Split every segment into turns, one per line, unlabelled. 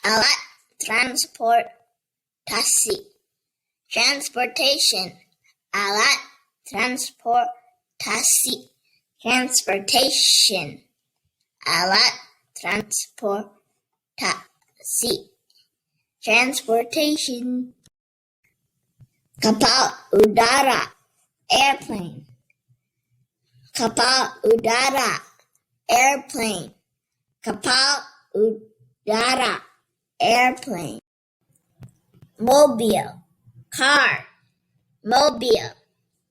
Alat transportasi. Transportation. Alat transportasi. Transportation. Alat transportasi. Transportation. Kapal Udara. Airplane. Kapal Udara. Airplane. Kapal Udara. Airplane. Mobil. Car. Mobil.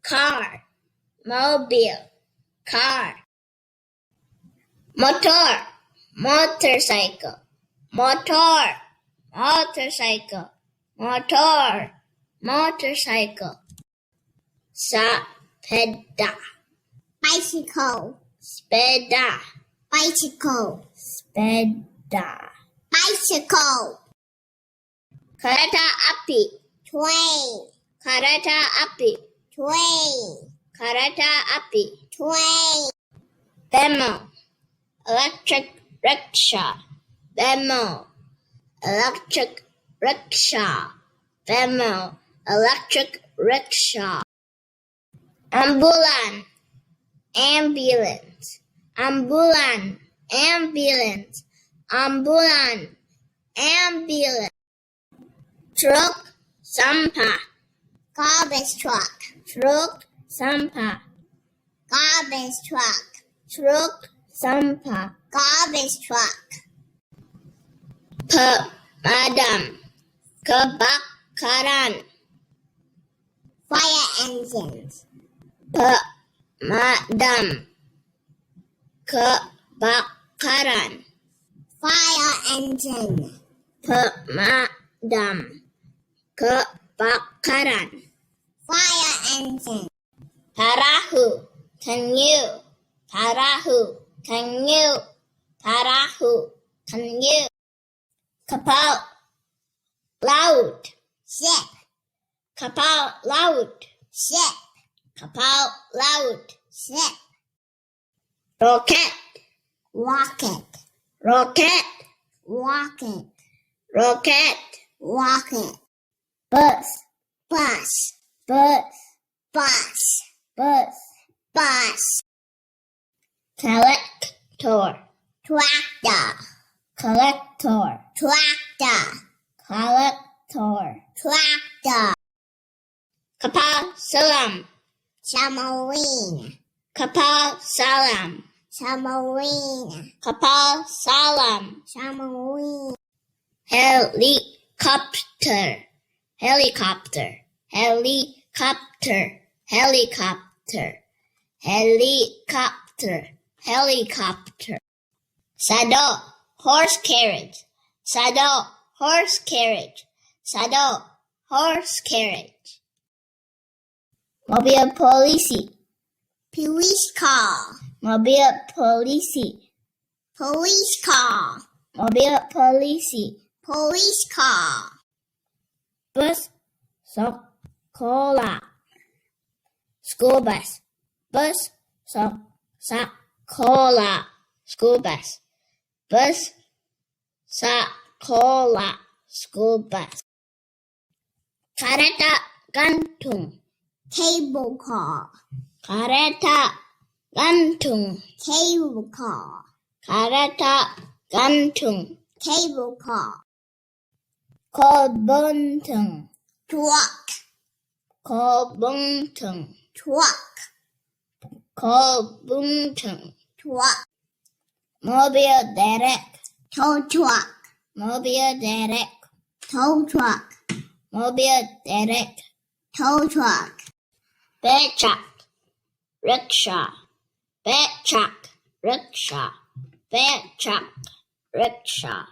Car. Mobil. Car. Motor. Motorcycle. Motor. Motorcycle. Motor. Motorcycle. Sepédah Bicycle. Sepédah Bicycle. Sepédah Bicycle. Karéta api. Train. Karéta api. Train. Karéta api. Train. Bemo. Electric rickshaw. Bemo. Electric rickshaw. Bemo. Electric rickshaw. Ambulan Ambulance. Ambulan Ambulance. Ambulan Ambulance. Truck sampah. Garbage truck. Truck sampah. Garbage truck. Truck sampah. Garbage truck. Pemadam. Kebakaran. Fire engines. Pemadam. Kebakaran. Fire engine. Pemadam. Kebakaran. Fire engine. Perahu. Canoe. Perahu. Canoe. Perahu. Canoe. Kapal. Laut. Ship. Kapal laut. Ship. Kapal laut. Ship. Rocket. Rocket. Rocket. Rocket. Rocket. Rocket. Bus. Bus. Bus. Bus. Bus. Bus. Collector. Tractor. Collector. Tractor. Collector. Tractor. Kapal Selam. Submarine. Kapal Selam. Submarine. Kapal Selam. Submarine. Helicopter. Helicopter. Helicopter. Helicopter. Helicopter. Helicopter. Sado. Horse carriage. Sado. Horse carriage. Sado. Horse carriage. Mobil Pulisi. Police car. Mobil Pulisi. Police car. Mobil Pulisi. Police car. Bus sekolah. School bus. Bus sekolah. School bus. Bus sekolah. School bus. Karéta gantung. Cable car. Karéta gantung. Cable car. Karéta gantung. Cable car. Kebakaran. Truck. Kebakaran. Truck. Kebakaran. Truck. Mobil derek. Tow truck. Mobil derek. Tow truck. Mobil derek. Tow truck. Becak. Rickshaw. Becak. Rickshaw. Becak. Rickshaw.